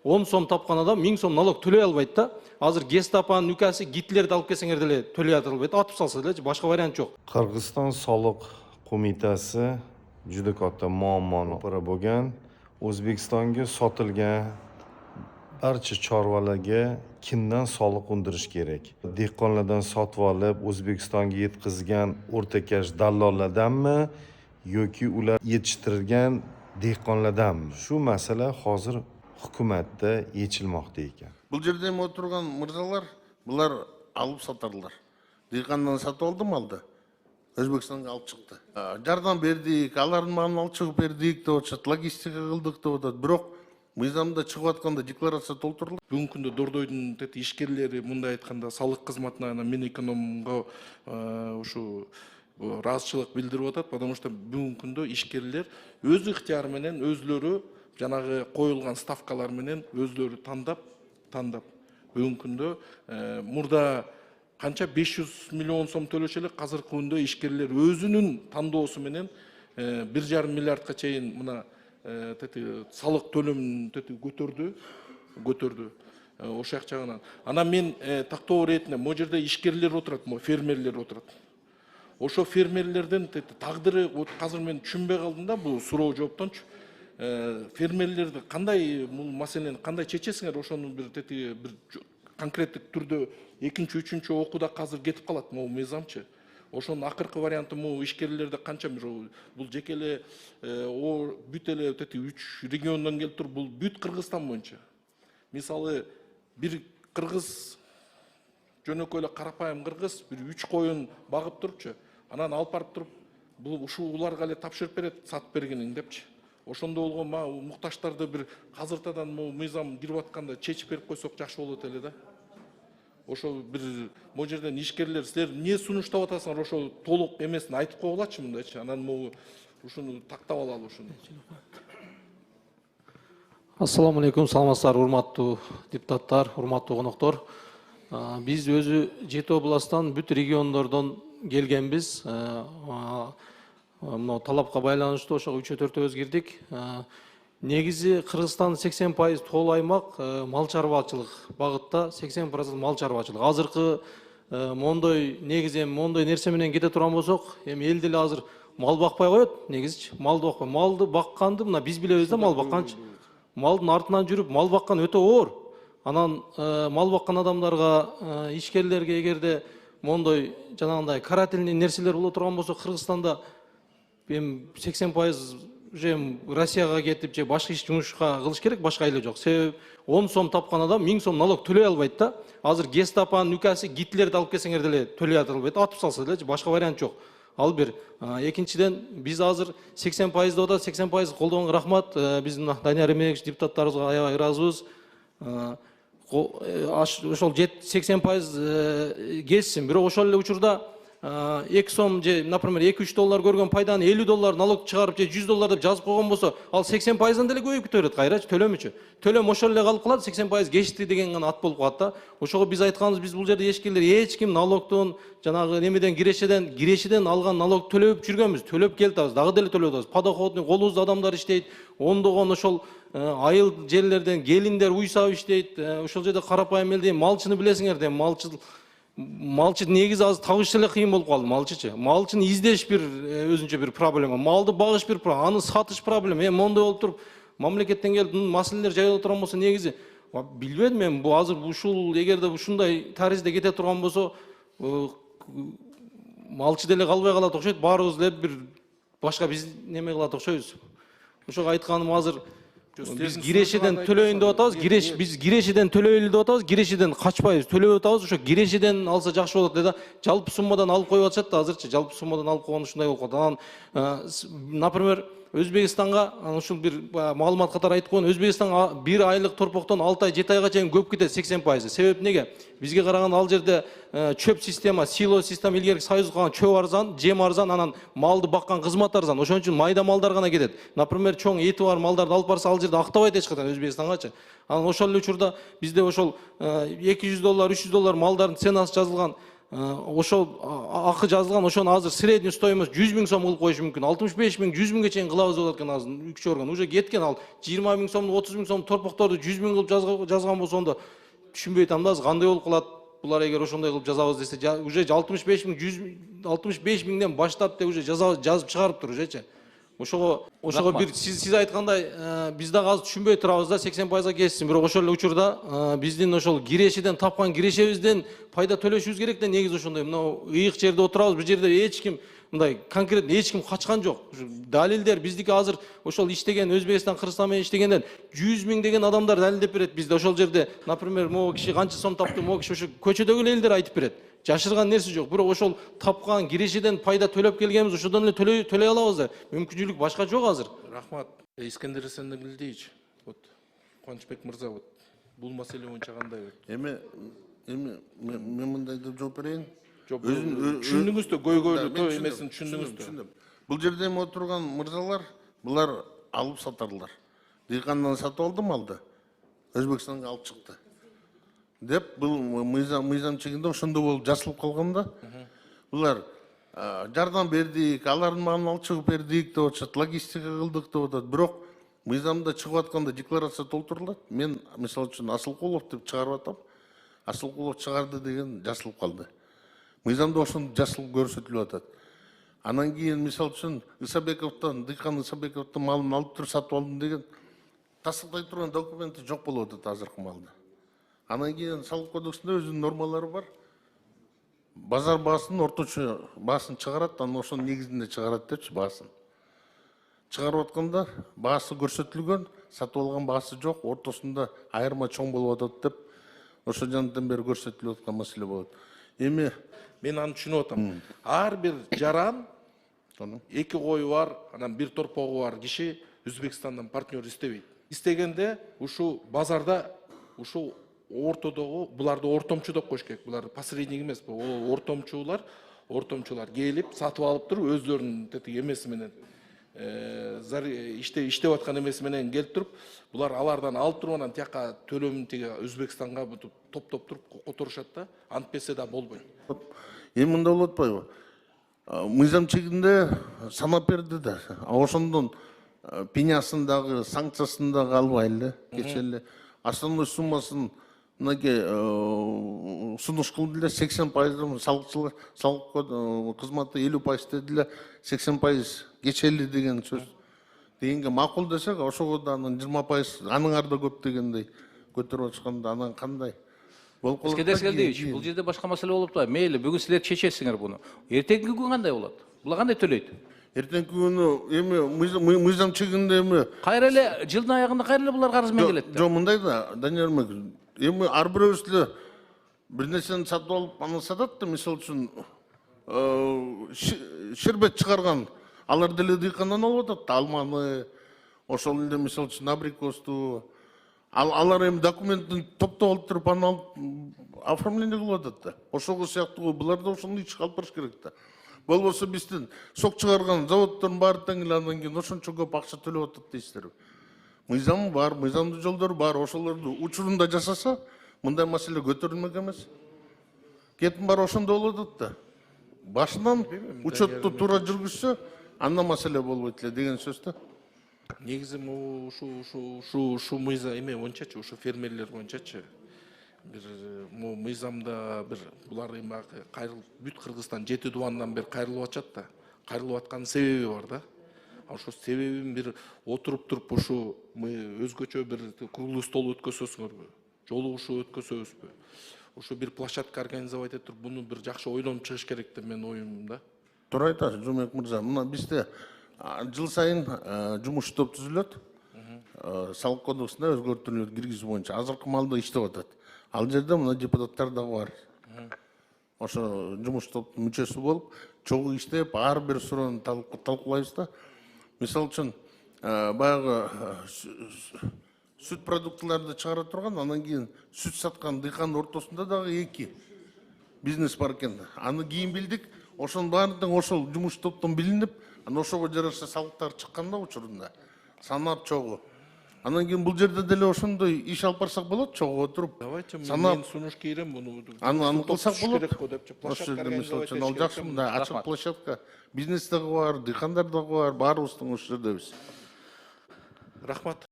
10 сом тапкан адам 1000 сом налог төлөй албайт да. Азыр Гестапонун үкәси Гитлерди алып келсеңер деле төлөй албайт, атып салса деле, башка вариант жок. Qirg'iziston soliq qo'mitasi juda katta muammoni piri bo'lgan. O'zbekistonga sotilgan barcha chorvalarga kimdan soliq undirish kerak? Dehqonlardan sotib olib, O'zbekistonga yetkazgan o'rtakash dallollardanmi yoki ular yetishtirgan dehqonlardanmi? Shu masala hozir hukumatda yechilmoqda ekan. Бұл жерде отырған мырзалар, бұлар алып сатарлар. Диханнан сатып алды малды, Өзбекстанға алып шықты. Жардан бердік, аларын маған алып шығып бердік деп отыр, логистика қылдық деп отыр. Бирок мыйзамда чыгып атканда декларация толтурулат. Бүгүнкү күндө Дордойдун ишкерлери мындай айтканда салык кызматына Минэкономго ушу ыраазычылык билдирип атат, потому что бүгүнкү күндө ишкерлер өз ыктыяры менен өзлөрү жанагы коюлган ставкалар менен өзлөрү тандап бүгүнкү күндө мурда канча 500 миллион сом төлөшө элек, азыркы күндө ишкерлер өзүнүн тандоосу менен 1,5 миллиардка чейин мына салык төлөмүн көтөрдү ошол жак жагынан. Анан мен тактоо иретинде могу жерде ишкерлер отурат, фермерлер отурат. Ошо фермерлердин тагдыры азыр мен түшүнбөй калдым да, бул суроо жооптончу. Фермерлерди кандай бул маселени кандай чечесиңер, ошону бир конкреттик түрдө экинчи, үчүнчү окууда азыр кетип калат могу мыйзамчы. Ошонун акыркы варианты могу ишкерлерди канча бул жеке эле бүт эле 3 региондон келип тур, бул бүт Кыргызстан боюнча. Мисалы бир кыргыз жөнөкөй эле карапайым кыргыз бир 3 коюн багып турчу, анан алып барып туруп бул ушул уларга эле тапшырып берет, сатып бергениң депчи. Ошондо болгон мукташтарды бир азыртадан мыйзам кирип атканда чечип берип койсок жакшы болот эле да. Ошо бир могу жерден ишкерлер силер эмне сунуштап атасыңар, ошо толук эмесин айтып койгулачы мындайчы. Анан могу ушуну тактап алалы ушуну. Ассаламу алейкум, саламатсыздар, урматтуу депутаттар, урматтуу коноктор. Биз өзү Жети областан бүт региондордон келгенбиз. Мына талапка байланыштуу ошого 3-4 кирдик. Негизи Кыргызстан 80% тоол аймак мал чарбачылык багытта, 80% мал чарбачылык. Азыркы мондой негизи мондой нерсе менен кете турган болсок, эми эл деле азыр мал бакпай коет, негизичи. Малды бакпай, малды бакканды мына биз билебиз да, мал бакканчы. Малдын артынан жүрүп мал баккан өтө оор. Анан мал баккан адамдарга, ишкерлерге эгерде мондой жанагындай карательный нерселер боло турган болсо, Кыргызстанда 80% же Россияга кетип же башка иш жумушка кылыш керек, башка айла жок. Себеби 10 сом тапкан адам 1000 сом налог төлөй албайт да. Азыр Гестапонун үкәси Гитлерди алып келсеңер деле төлөй албайт, атып салса деле, башка вариант жок. Ал бир. Экинчиден биз азыр 80% деп атат, 80% колдогонго рахмат. Биздин Данияр Эменович депутаттарыбызга аябай ыраазыбыз. Ошол 80% келсин, бирок ошол эле учурда 2 сом же, например, 2-3 доллар көргөн пайданы 50 доллар налог чыгарып же 100 доллар деп жазып койгон болсо, ал 80%дан деле көбөйүп кете берет, кайрачы төлөмүчү. Төлөм ошол эле калып калат, 80% кечти деген гана ат болуп калат да. Ошого биз айтканыбыз, биз бул жерде эшкерлер эч ким налогтон, жанагы немеден кирешеден алган налог төлөп жүргөнбүз, төлөп келатабыз, дагы деле төлөп атабыз. Подоходный колубузда адамдар иштейт, ондогон ошол айыл жерлерден келиндер уйсап иштейт. Ошол жерде карапайым элдин малчыны билесиңер да, малчы негизи азыр табыш эле кыйын болуп калды, малчычы. Малчыны издеш бир өзүнчө бир проблема, малды багыш бир проблема, аны сатыш проблема. Мондой болуп туруп, мамлекеттен келип маселелер жайылып турган болсо, негизи билбедим мен, бу азыр ушул эгерде ушундай таризде кете турган болсо, малчы деле калбай калат окшойт, баарыбыз деле бир башка биз неме кылат окшойбуз. Ошого айтканым, азыр биз кирешеден төлөйүн деп атабыз, биз кирешеден төлөйлү деп атабыз, кирешеден качпайбыз, төлөп атабыз, ошо кирешеден алса жакшы болот деди. Жалпы суммадан алып коюп атышат да азырчы, жалпы суммадан алып койгон ушундай болуп калды. Анан, например, Өзбекстанга ушул бир маалымат катары айтып коеюн. Өзбекстанга 1 айлык торпоктон 6 ай, 7 айга чейин көп кетет 80%. Себеп неге? Бизге караганда ал жерде чөп система, сило система, илгерки союз кылган чөп арзан, жем арзан, анан малды баккан кызмат арзан. Ошон үчүн майда малдар гана кетет. Например, чоң эти бар малдарды алып барса, ал жерде актабайт эч качан Өзбекстангачы. Анан ошол эле учурда бизде ошол 200 доллар, 300 доллар малдардын ценасы жазылган ошол акы жазылган ошону азыр средний стоимость 100 000 сом кылып коюшу мүмкүн. 65 000, 100 000ге чейин кылабыз деп аткан азыр үкчө орган. Уже кеткен ал 20 000 сом, 30 000 сом торпокторду 100 000 кылып жазган болсо онда түшүнбөй атам да, кандай болуп калат. Булар эгер ошондой кылып жазабыз десе, уже 65 000, 65 000ден баштап деп уже жазып чыгарыптыр ужечи. Ошого бир сиз айткандай биз дагы азыр түшүнбөй турабыз да, 80%га кетсин. Бирок ошол эле учурда биздин ошол кирешеден тапкан кирешебизден пайда төлөшүбүз керек да. Негизи ошондой мына ыйык жерде отурабыз, бул жерде эч ким мындай конкретно эч ким качкан жок. Далилдер биздики азыр ошол иштеген Өзбекстан, Кыргызстан менен иштегендер 100 000 деген адамдар далилдеп берет бизде. Ошол жерде, например, могу киши канча сом таптı, могу киши ошо көчөдөгү элдер айтып берет. Жашырган нерсе жок. Бирок ошол тапкан кирешеден пайда төлөп келгенбиз, ошодон эле төлөй алабыз да. Мүмкүнчүлүк башка жок азыр. Рахмат. Искендер Эсендигилдиевич, вот Кубанычбек мырза, вот бул маселе боюнча кандай? Мен мындай деп жооп берейин. Түшүндүңүз да, көйгөйлүү то эмесин түшүндүңүз да. Бул жерде отурган мырзалар, булар алып сатарлар. Дыйкандан сатып алды малды, Өзбекстанга алып чыкты деп, бул мыйзам чегинде ошондой болуп жасалып калганда, булар жардам бердик, алардын малын алып чыгып бердик деп атышат, логистика кылдык деп атат. Бирок мыйзамда чыгып атканда декларация толтурулат. Мен мисалы үчүн Асылкулов деп чыгарып атам. Асылкулов чыгарды деген жасалып калды. Мыйзамда ошондо жасалып көрсөтүлүп атат. Анан кийин мисалы үчүн Исабековдон, Дыйкан Исабековдун малын алып туруп сатып алдым деген тасдыктай турган документи жок болуп атат азыркы малда. Анан кийин салык кодексинде өзүнүн нормалары бар. Базар баасын, орточо баасын чыгарат, анан ошонун негизинде чыгарат депчи баасын. Чыгарып атканда баасы көрсөтүлгөн, сатып алган баасы жок, ортосунда айырма чоң болуп атат деп ошо жантан бери көрсөтүлүп аткан маселе болот. Эми мен аны түшүнүп атам. Ар бир жаран эки кою бар, анан бир торпогу бар киши Өзбекстандан партнер истебейт. Истегенде ушу базарда ушу ортодогу, буларды ортомчу деп коюш керек. Булар посредник эмес, бул ортомчулар келип сатып алып туруп өздөрүнүн тетиги эмеси менен иштеп аткан эмеси менен келип туруп, булар алардан алып туруп анан тияка төлөмүн тиги Өзбекстанга топтоп туруп которушат да, антпесе да болбойт. Эми мындай болуп атпайбы? Мыйзам чегинде санап берди да. Ошондон пенясын дагы, санкциясын дагы албай эле, кече эле основной суммасын мынакей сунуш кылды эле, 80% салык кызматы 50% деди эле, 80% кечели деген сөз. Дегенге макул десек, ошого да анан 20% анын арда көп дегендей көтөрүп атышканда анан кандай? Искендер Эсендигилдиевич, бул жерде башка маселе болуп турат. Мейли, бүгүн силер чечесиңер буну. Эртеңки күн кандай болот? Булар кандай төлөйт? Эртеңки күнү эми мыйзам чегинде эми Кайра эле жылдын аягында кайра эле булар карыз менен келет. Жок, мындай да, Данияр Мек, эми ар бирөөбүз эле бир нерсени сатып алып аны сатат да, мисалы үчүн шербет чыгарган, алар деле дыйкандан алып атат, алманы, ошол эле мисалы үчүн абрикосту, алар эми документин топтоп алып туруп аны алып оформление кылып атат да. Ошого сыяктуу булар да ошону ичке алып барыш керек да. Болбосо биздин сок чыгарган заводдордун баары тең эле андан кийин ошончо көп акча төлөп атат дейсиздерби? Мыйзам бар, мыйзамдын жолдору бар, ошолорду учурунда жасаса, мындай маселе көтөрүлмөк эмес. Кетин бар ошондой болуп атат да. Башынан учетту туура жүргүзсө, анда маселе болбойт эле деген сөз да. Негизи ушу мыйзам эме боюнчачы, ушу фермерлер боюнчачы бир мыйзамда бир булар эми кайрылып бүт Кыргызстан 7 дубандан бери кайрылып атышат да. Кайрылып аткан себеби бар да. Ошо себебин бир отуруп туруп ушу өзгөчө бир круглый стол өткөзөсүңөрбү, жолугушуу өткөзөбүзбү? Ушу бир площадка организовать этип туруп буну бир жакшы ойлонуп чыгыш керек деп менин оюм да. Туура айтасыз, Жумек мырза. Мына бизде жыл сайын жумуш топ түзүлөт. Салык кодексине өзгөртүүлөр киргизүү боюнча азыркы маалда иштеп атат. Ал жерде мына депутаттар дагы бар. Ошо жумуш топтун мүчөсү болуп, чогуу иштеп, ар бир суроону талкуулайбыз да. Мисалы үчүн, баягы сүт продуктыларды чыгара турган, анан кийин сүт саткан дыйкандын ортосунда дагы эки бизнес бар экен. Аны кийин билдик, ошонун баардыгы ошол жумуш топтон билинип, анан ошого жараша салыктар чыкканда учурунда санап чогуу. Анан кийин бул жерде деле ошондой иш алып барсак болот, чогуу отуруп. Давайте Санап мен сунуш кейрем буну. аны кылсак болот. Керек го депчи. Ошол жерде Площадка мисалы үчүн ал организовать жакшы мындай ачык Рахмат. площадка. Бизнес дагы бар, дыйкандар дагы бар, баарыбыз тең ошол жердебиз. Рахмат.